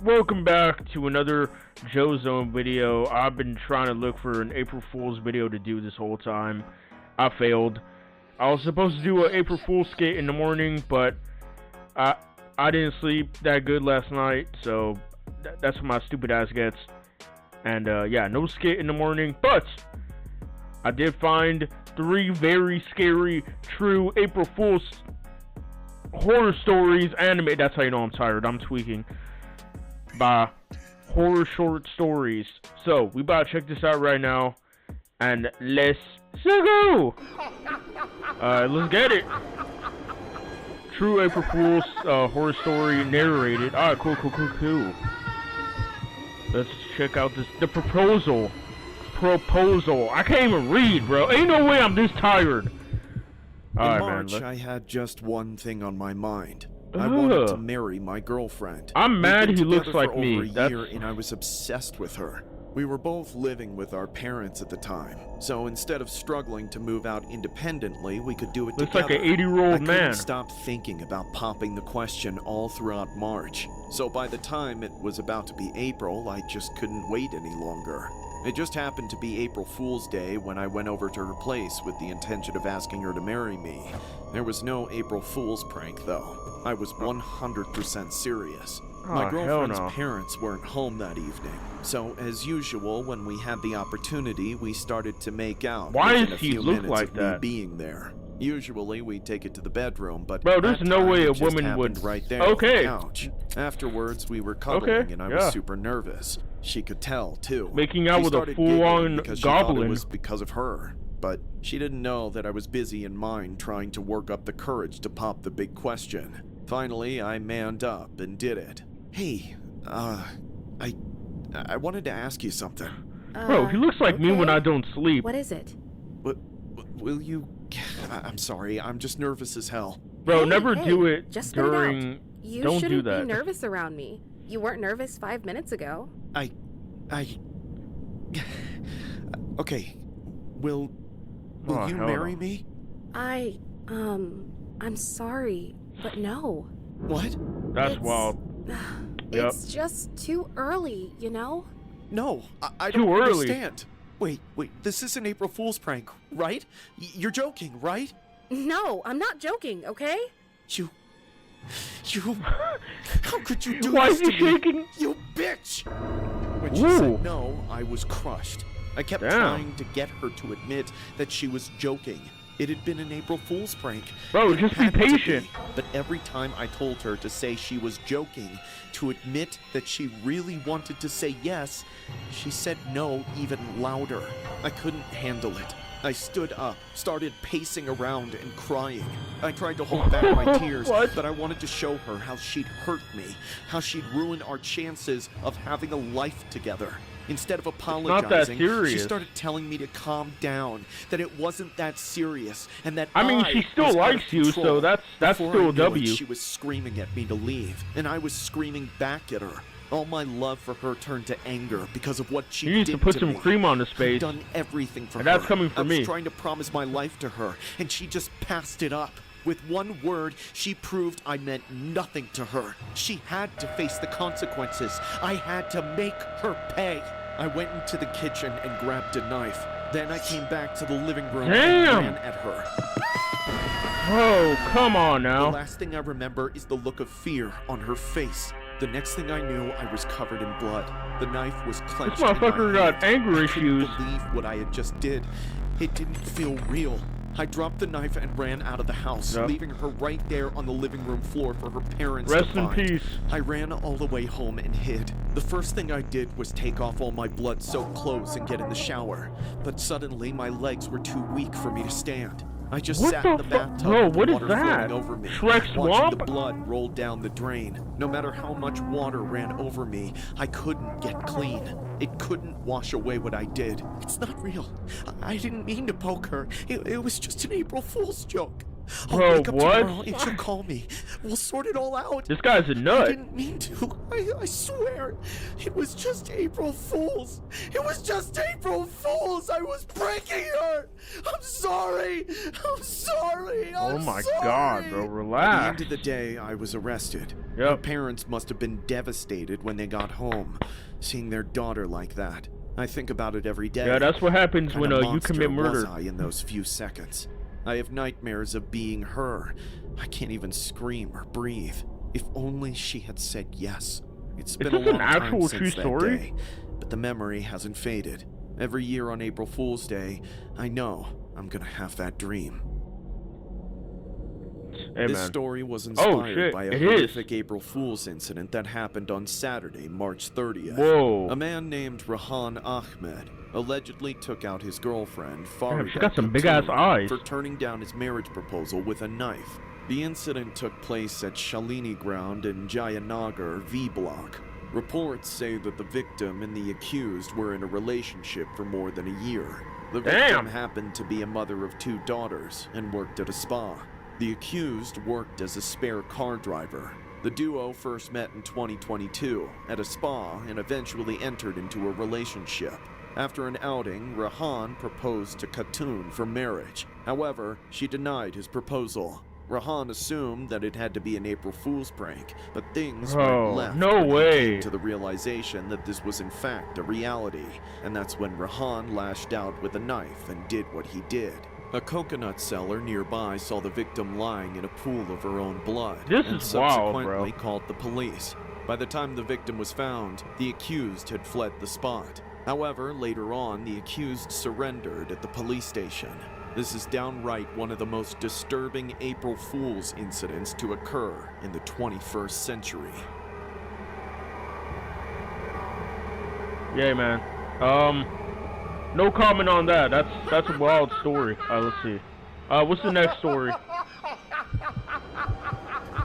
welcome back to another Joe Zone video. I've been trying to look for an April Fool's video to do this whole time. I failed. I was supposed to do an April Fool's skit in the morning, but I didn't sleep that good last night, so that's what my stupid ass gets. And yeah, no skit in the morning, but I did find 3 very scary, true April Fool's horror stories animated. That's how you know I'm tired. I'm tweaking. By horror short stories. So we about to check this out right now, and let's go. Let's get it. True April Fool's horror story narrated. Alright, cool. Let's check out the proposal. I can't even read, bro. Ain't no way I'm this tired. In March, I had just one thing on my mind. I wanted to marry my girlfriend. I'm mad he looks like me. That's over a year, and I was obsessed with her. We were both living with our parents at the time, so instead of struggling to move out independently, we could do it looks together. Like an 80-year-old man. I couldn't stop thinking about popping the question all throughout March. So by the time it was about to be April, I just couldn't wait any longer. It just happened to be April Fool's Day when I went over to her place with the intention of asking her to marry me. There was no April Fool's prank, though. I was 100% serious. My girlfriend's parents weren't home that evening, so as usual, when we had the opportunity, we started to make out. Why within does a he few look minutes like of that? Me being there. Usually, we take it to the bedroom, but bro, there's no way a just woman would. Right there Okay. on the couch. Afterwards, we were cuddling, and I was super nervous. She could tell too. Making out with a full-on goblin. It was because of her. But she didn't know that I was busy in mind trying to work up the courage to pop the big question. Finally, I manned up and did it. Hey, I wanted to ask you something. Bro, he looks like me when I don't sleep. What is it? Will you... I'm sorry, I'm just nervous as hell. Bro, never do it just during... You don't shouldn't do that. be nervous around me. You weren't nervous 5 minutes ago. Okay, will you marry me? I'm sorry, but no. What? That's wild. It's just too early, you know? No, I don't understand. Wait, this is an April Fool's prank, right? You're joking, right? No, I'm not joking, okay? You... How could you do Why this is he to shaking? me? You bitch! When she said no, I was crushed. I kept trying to get her to admit that she was joking. It had been an April Fool's prank. Bro, just be patient. But every time I told her to say she was joking, to admit that she really wanted to say yes, she said no even louder. I couldn't handle it. I stood up, started pacing around and crying. I tried to hold back my tears, but I wanted to show her how she'd hurt me, how she'd ruin our chances of having a life together. Instead of apologizing, she started telling me to calm down, that it wasn't that serious, and that she still likes you, so that's still a W. She was screaming at me to leave, and I was screaming back at her. All my love for her turned to anger because of what she did to me. You need to put some cream on his face. I've done everything for her. And that's coming from me. I was trying to promise my life to her, and she just passed it up. With one word, she proved I meant nothing to her. She had to face the consequences. I had to make her pay. I went into the kitchen and grabbed a knife. Then I came back to the living room and ran at her. Oh, come on now. The last thing I remember is the look of fear on her face. The next thing I knew, I was covered in blood. The knife was clenched. This motherfucker got anger issues. I couldn't believe what I had just did. It didn't feel real. I dropped the knife and ran out of the house, leaving her right there on the living room floor for her parents to find. Rest in peace. I ran all the way home and hid. The first thing I did was take off all my blood-soaked clothes and get in the shower. But suddenly, my legs were too weak for me to stand. I just sat in the bathtub Bro, with what the is water that? flowing over me, Shrek watching Swamp? the blood roll down the drain. No matter how much water ran over me, I couldn't get clean. It couldn't wash away what I did. It's not real. I didn't mean to poke her. It was just an April Fool's joke. I'll Bro, wake up what? tomorrow and she'll call me. We'll sort it all out. This guy's a I nut. didn't mean to. I swear. It was just April Fool's. It was just April Fool's. I was pranking her. I'm sorry. I'm sorry. Oh I'm my sorry. God, bro, At the relax. end of the day, I was arrested. Yep. My parents must have been devastated when they got home, seeing their daughter like that. I think about it every day. Yeah, that's what happens What when kind of you monster commit was murder. I in those few seconds? I have nightmares of being her. I can't even scream or breathe. If only she had said yes. It's been a this an long time actual since true that story? day, but the memory hasn't faded. Every year on April Fool's Day, I know I'm gonna have that dream. Hey, This man. story was Oh, inspired shit, by a it is. horrific April Fool's incident that happened on Saturday, March 30th. Whoa. A man named Rahan Ahmed allegedly took out his girlfriend, Damn, she Farida got some big-ass Khatun, eyes. for turning down his marriage proposal with a knife. The incident took place at Shalini Ground in Jayanagar, V Block. Reports say that the victim and the accused were in a relationship for more than a year. The victim Damn. happened to be a mother of 2 daughters and worked at a spa. The accused worked as a spare car driver. The duo first met in 2022 at a spa and eventually entered into a relationship. After an outing, Rahan proposed to Khatun for marriage. However, she denied his proposal. Rahan assumed that it had to be an April Fool's prank, but things Bro, went left no when he way. came to the realization that this was in fact a reality, and that's when Rahan lashed out with a knife and did what he did. A coconut seller nearby saw the victim lying in a pool of her own blood This and is wild, bro. subsequently called the police. By the time the victim was found, the accused had fled the spot. However, later on, the accused surrendered at the police station. This is downright one of the most disturbing April Fool's incidents to occur in the 21st century. Yeah, man. No comment on that. That's a wild story. Let's see. What's the next story?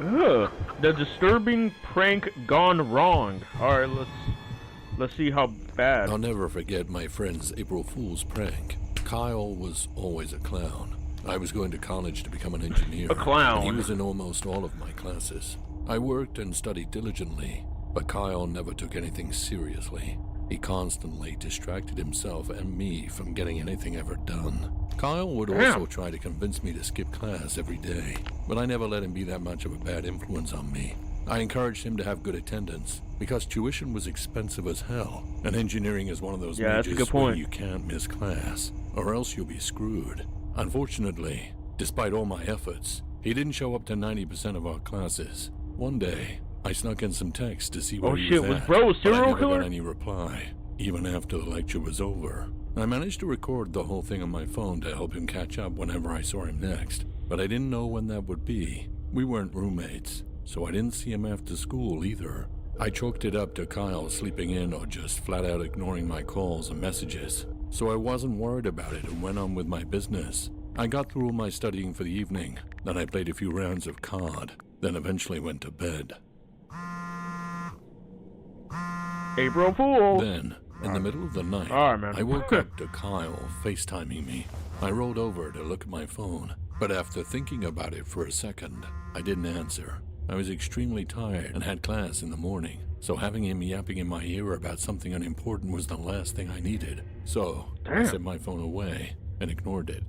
Ugh, the disturbing prank gone wrong. All right, let's see how bad. I'll never forget my friend's April Fool's prank. Kyle was always a clown. I was going to college to become an engineer. A clown. And he was in almost all of my classes. I worked and studied diligently, but Kyle never took anything seriously. He constantly distracted himself and me from getting anything ever done. Kyle would also try to convince me to skip class every day, but I never let him be that much of a bad influence on me. I encouraged him to have good attendance because tuition was expensive as hell, and engineering is one of those Yeah, that's a majors good where point. you can't miss class, or else you'll be screwed. Unfortunately, despite all my efforts, he didn't show up to 90% of our classes. One day, I snuck in some text to see where Oh he shit, was was at, bro a but I serial never killer? got any reply, even after the lecture was over. I managed to record the whole thing on my phone to help him catch up whenever I saw him next, but I didn't know when that would be. We weren't roommates, so I didn't see him after school either. I chalked it up to Kyle sleeping in or just flat out ignoring my calls and messages, so I wasn't worried about it and went on with my business. I got through all my studying for the evening, then I played a few rounds of card, then eventually went to bed. April Fool. Then, in the middle of the night, All right, man. I woke up to Kyle FaceTiming me. I rolled over to look at my phone, but after thinking about it for a second, I didn't answer. I was extremely tired and had class in the morning, so having him yapping in my ear about something unimportant was the last thing I needed. So, I Damn. set my phone away and ignored it.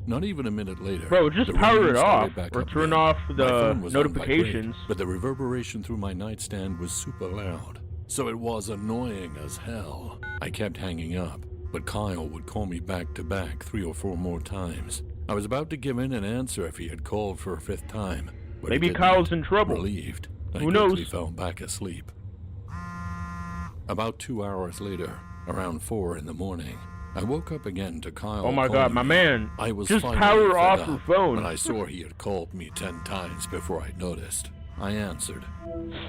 Not even a minute later, Bro, just the power ringing it started off back or up turn again. off My the phone was on notifications. vibrate, but the reverberation through my nightstand was super loud, so it was annoying as hell. I kept hanging up, but Kyle would call me back to back 3 or 4 more times. I was about to give in and answer if he had called for a 5th time, but Maybe he didn't. Kyle's in trouble. Relieved, I Who quickly knows? fell back asleep. About 2 hours later, around 4 in the morning, I woke up again to Kyle. Oh my calling God, my me. man. I was Just finally power fed off up, your phone. But I saw he had called me 10 times before I noticed. I answered,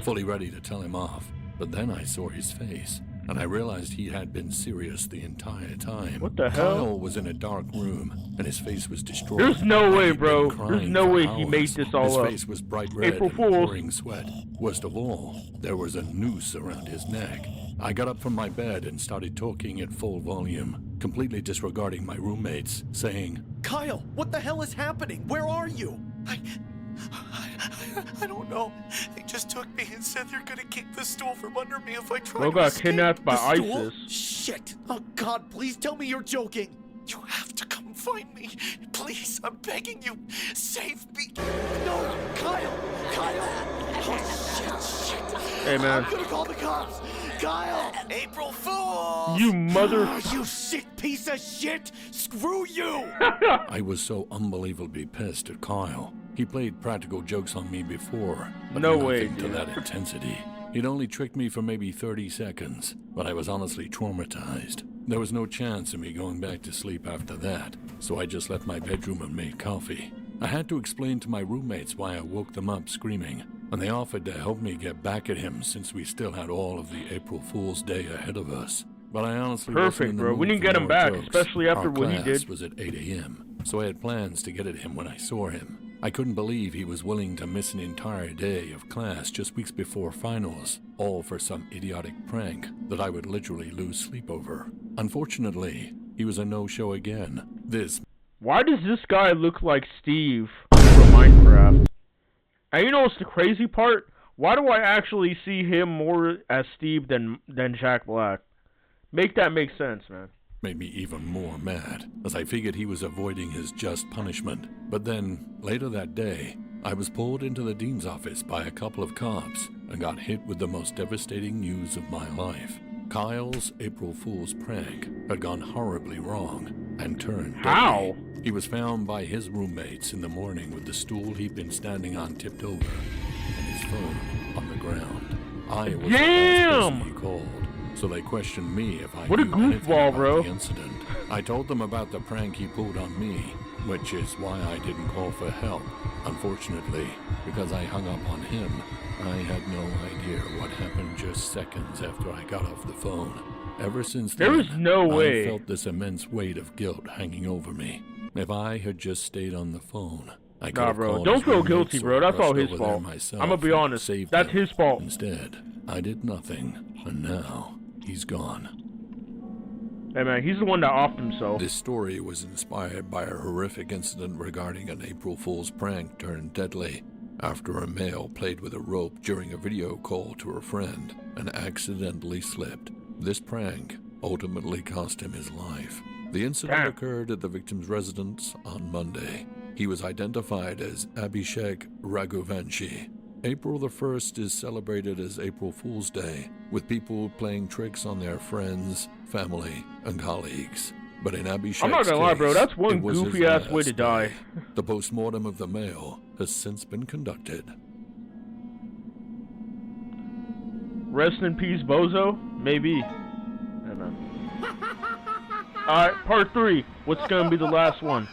fully ready to tell him off, but then I saw his face. and I realized he had been serious the entire time. What the hell? Kyle was in a dark room, and his face was destroyed. There's no way, He'd bro. been There's crying no for way he made hours. this all his up. His face was bright red April and Fools. pouring sweat. Worst of all, there was a noose around his neck. I got up from my bed and started talking at full volume, completely disregarding my roommates, saying, Kyle, what the hell is happening? Where are you? I don't know. They just took me and said they're gonna kick the stool from under me if I try Bro to got escape. kidnapped by The stool? ISIS. Shit! Oh God, please tell me you're joking. You have to come find me. Please, I'm begging you. Save me. No, Kyle! Oh, shit. Hey, man. I'm gonna call the cops. Kyle! April Fool! You mother... You sick piece of shit! Screw you! I was so unbelievably pissed at Kyle. He played practical jokes on me before, but No nothing way, to dude. that intensity. He'd only tricked me for maybe 30 seconds, but I was honestly traumatized. There was no chance of me going back to sleep after that, so I just left my bedroom and made coffee. I had to explain to my roommates why I woke them up screaming, and they offered to help me get back at him since we still had all of the April Fool's Day ahead of us. But I honestly wasn't Perfect, in the bro. We mood didn't for get him more back, jokes. especially after Our what he class did. was at 8 a.m., so I had plans to get at him when I saw him. I couldn't believe he was willing to miss an entire day of class just weeks before finals, all for some idiotic prank that I would literally lose sleep over. Unfortunately, he was a no-show again. Why does this guy look like Steve from Minecraft? And you know what's the crazy part? Why do I actually see him more as Steve than Jack Black? Make that make sense, man. Made me even more mad, as I figured he was avoiding his just punishment. But then, later that day, I was pulled into the dean's office by a couple of cops and got hit with the most devastating news of my life. Kyle's April Fool's prank had gone horribly wrong and turned deadly. How? He was found by his roommates in the morning with the stool he'd been standing on tipped over and his phone on the ground. I was the last person he called, so they questioned me if I What a knew anything goofball, about bro. the incident. I told them about the prank he pulled on me, which is why I didn't call for help. Unfortunately, because I hung up on him, I had no idea what happened just seconds after I got off the phone. Ever since then, There is no way. I felt this immense weight of guilt hanging over me. If I had just stayed on the phone, I could Nah, have bro. called Don't his feel roommates guilty, or bro. That's all rushed his over there fault. myself I'ma be and honest. saved That's him. his fault. Instead, I did nothing, and now he's gone. Hey, man, he's the one that offed himself. This story was inspired by a horrific incident regarding an April Fool's prank turned deadly after a male played with a rope during a video call to a friend and accidentally slipped. This prank ultimately cost him his life. The incident Damn. occurred at the victim's residence on Monday. He was identified as Abhishek Raghuvanshi. April the 1st is celebrated as April Fool's Day, with people playing tricks on their friends, family, and colleagues. But in Abhishek's I'm not gonna lie, bro. case, that's one it was his goofy-ass way last to die. day. The postmortem of the male has since been conducted. Rest in peace, Bozo? Maybe. Hey, man. Alright, part 3. What's gonna be the last one?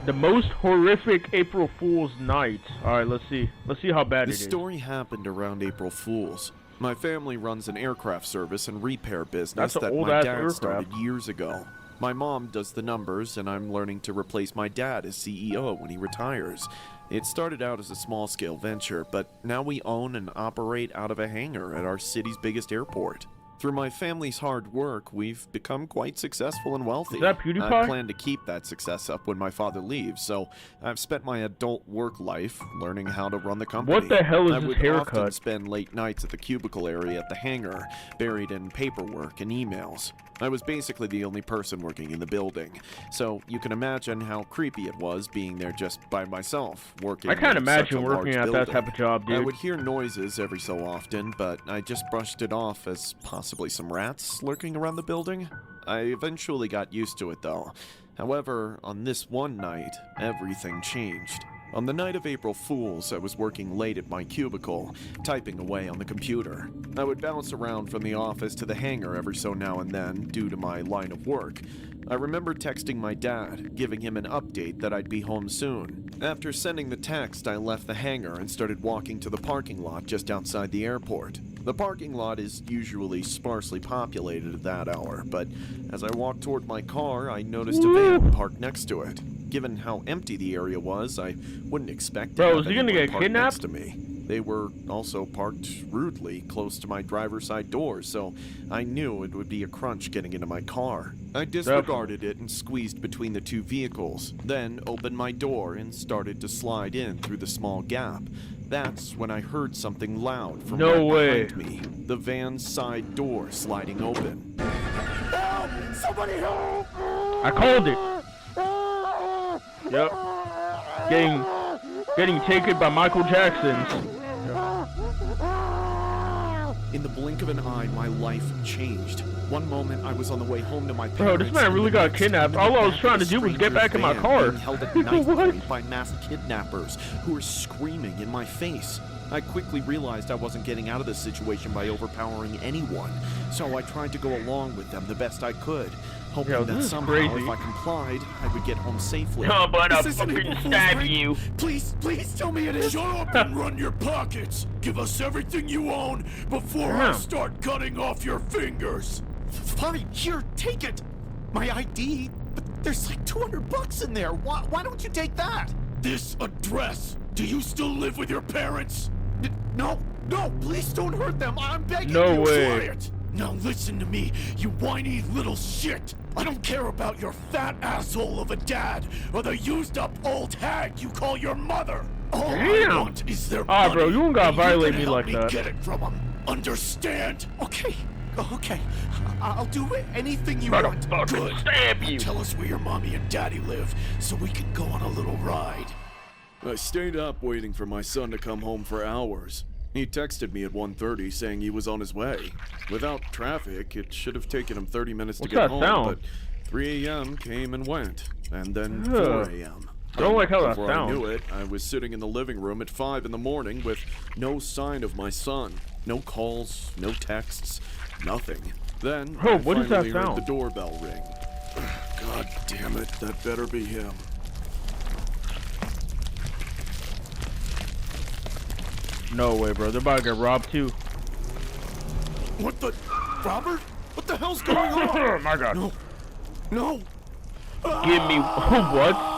The most horrific April Fool's night. Alright, let's see. Let's see how bad This it is. story happened around April Fool's. My family runs an aircraft service and repair business That's an that my old-ass dad aircraft. started years ago. My mom does the numbers, and I'm learning to replace my dad as CEO when he retires. It started out as a small-scale venture, but now we own and operate out of a hangar at our city's biggest airport. Through my family's hard work, we've become quite successful and wealthy. Is that PewDiePie? I plan to keep that success up when my father leaves, so I've spent my adult work life learning how to run the company. What the hell is I this would often haircut? spend late nights at the cubicle area at the hangar, buried in paperwork and emails. I was basically the only person working in the building, so you can imagine how creepy it was being there just by myself, working I can't in such imagine a working large at that building. type of job, I dude. would hear noises every so often, but I just brushed it off as possibly some rats lurking around the building. I eventually got used to it though. However, on this one night, everything changed. On the night of April Fool's, I was working late at my cubicle, typing away on the computer. I would bounce around from the office to the hangar every so now and then, due to my line of work. I remember texting my dad, giving him an update that I'd be home soon. After sending the text, I left the hangar and started walking to the parking lot just outside the airport. The parking lot is usually sparsely populated at that hour, but as I walked toward my car, I noticed a van parked next to it. Given how empty the area was, I wouldn't expect to Bro, have is he gonna anyone get parked kidnapped? next to me. They were also parked rudely close to my driver's side door, so I knew it would be a crunch getting into my car. I disregarded it and squeezed between the two vehicles, then opened my door and started to slide in through the small gap. That's when I heard something loud from No right way. behind me. The van's side door sliding open. Help! Somebody help! I called it. Yep. Getting taken by Michael Jackson's. In the blink of an eye, my life changed. One moment, I was on the way home to my parents. Bro, this man and really the got next, kidnapped. I'm in All the I was back trying of to do was get stranger's back in my van, car. being held at knife What? point by masked kidnappers who were screaming in my face. I quickly realized I wasn't getting out of this situation by overpowering anyone, so I tried to go along with them the best I could, hoping Yo, that this is somehow, crazy. if I complied, I would get home safely. No, but I'll Is this an fucking April Fool's stab prank? you. Please, please tell me it is. Shut up and run your pockets! Give us everything you own before I Damn. start cutting off your fingers! Fine, here, take it. My ID, but there's like $200 in there. Why don't you take that? This address! Do you still live with your parents? No, please don't hurt them. I'm begging No you. way. Quiet! Now listen to me, you whiny little shit! I don't care about your fat asshole of a dad or the used up old hag you call your mother! All I Damn. want is their Ah, money, bro, you don't gotta and violate can me help like that. Get it from them. Understand? Okay. I'll do anything you I'll want. fucking Good. stab you. Tell us where your mommy and daddy live so we can go on a little ride. I stayed up waiting for my son to come home for hours. He texted me at 1:30 saying he was on his way. Without traffic, it should have taken him 30 minutes What's to get that home, sound? but 3 a.m. came and went, and then Ugh. 4 a.m. I don't like how that Before I sounds. knew it, I was sitting in the living room at 5 in the morning with no sign of my son. No calls, no texts, nothing. Then Bro, I what is that finally heard sound? the doorbell ring. God damn it, that better be him. No way, bro. They're about to get robbed too. What the? Robert? What the hell's going on? Oh my god. No! Give me what?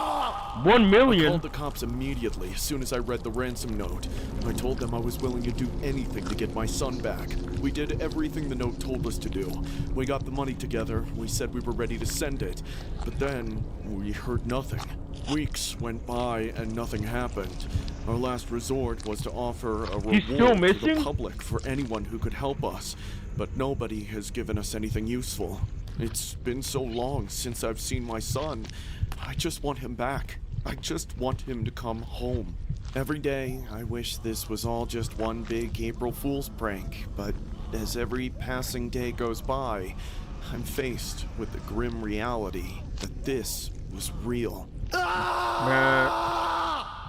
1 I million. called the cops immediately as soon as I read the ransom note. I told them I was willing to do anything to get my son back. We did everything the note told us to do. We got the money together, we said we were ready to send it, but then we heard nothing. Weeks went by and nothing happened. Our last resort was to offer a reward He's still to missing? the public for anyone who could help us, but nobody has given us anything useful. It's been so long since I've seen my son. I just want him back. I just want him to come home. Every day, I wish this was all just one big April Fool's prank, but as every passing day goes by, I'm faced with the grim reality that this was real. Man.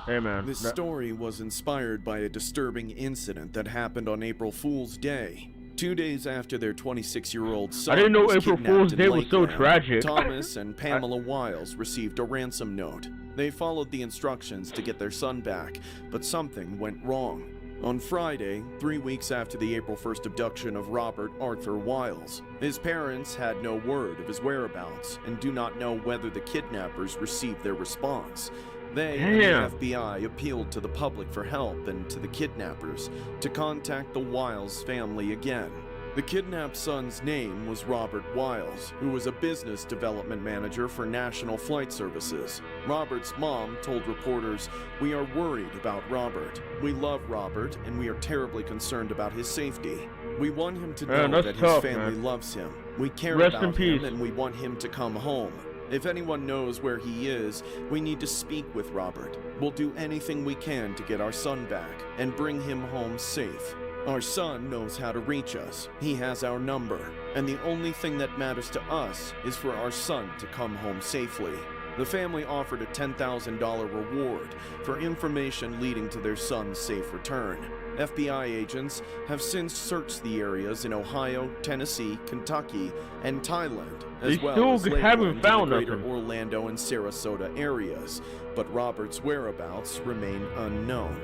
Hey man. This that- story was inspired by a disturbing incident that happened on April Fool's Day. 2 days after their 26-year-old son I didn't know was April kidnapped Fool's in Day was so Lakeland, tragic. Thomas and Pamela Wiles received a ransom note. They followed the instructions to get their son back, but something went wrong. On Friday, 3 weeks after the April 1st abduction of Robert Arthur Wiles, his parents had no word of his whereabouts and do not know whether the kidnappers received their response. They and Damn. the FBI appealed to the public for help and to the kidnappers to contact the Wiles family again. The kidnapped son's name was Robert Wiles, who was a business development manager for National Flight Services. Robert's mom told reporters, "We are worried about Robert. We love Robert, and we are terribly concerned about his safety. We want him to Man, know that's that tough, his family man. loves him. We care Rest in about him, peace. and we want him to come home. If anyone knows where he is, we need to speak with Robert. We'll do anything we can to get our son back and bring him home safe. Our son knows how to reach us. He has our number. And the only thing that matters to us is for our son to come home safely." The family offered a $10,000 reward for information leading to their son's safe return. FBI agents have since searched the areas in Ohio, Tennessee, Kentucky, and Thailand, as well as haven't found the greater nothing. Orlando and Sarasota areas, but Robert's whereabouts remain unknown.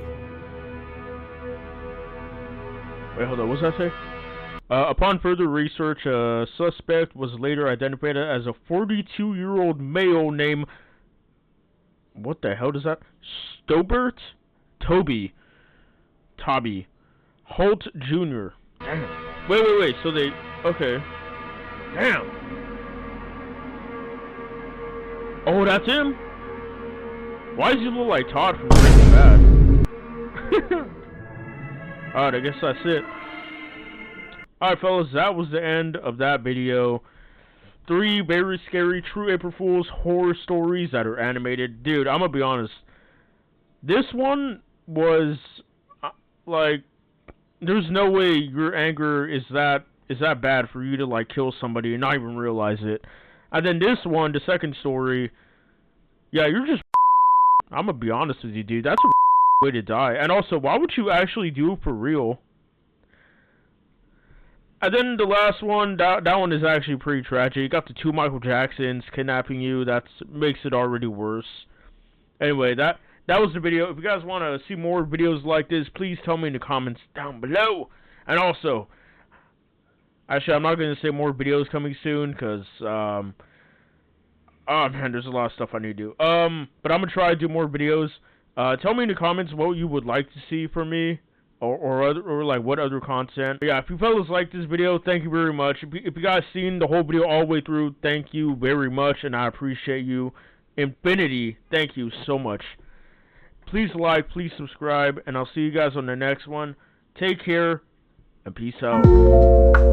Wait, hold on, what does that say? Upon further research, a suspect was later identified as a 42-year-old male named... What the hell does that... Stobert? Toby Holt Jr. Damn. Wait, so they... Okay. Damn. Oh, that's him? Why does he look like Todd from Breaking Bad? Alright, I guess that's it. Alright, fellas, that was the end of that video. 3 very scary true April Fool's horror stories that are animated. Dude, I'm gonna be honest. This one was... like, there's no way your anger is that bad for you to like kill somebody and not even realize it. And then this one, the second story, yeah, you're just I'm gonna be honest with you, dude. That's a way to die. And also, why would you actually do it for real? And then the last one, that one is actually pretty tragic. You got the 2 Michael Jacksons kidnapping you. That makes it already worse. Anyway, that was the video. If you guys want to see more videos like this, please tell me in the comments down below. And also, actually, I'm not going to say more videos coming soon because, oh man, there's a lot of stuff I need to do. But I'm going to try to do more videos. Tell me in the comments what you would like to see from me, or like what other content. But yeah, if you fellas like this video, thank you very much. If you guys seen the whole video all the way through, thank you very much, and I appreciate you. Infinity, thank you so much. Please like, please subscribe, and I'll see you guys on the next one. Take care, and peace out.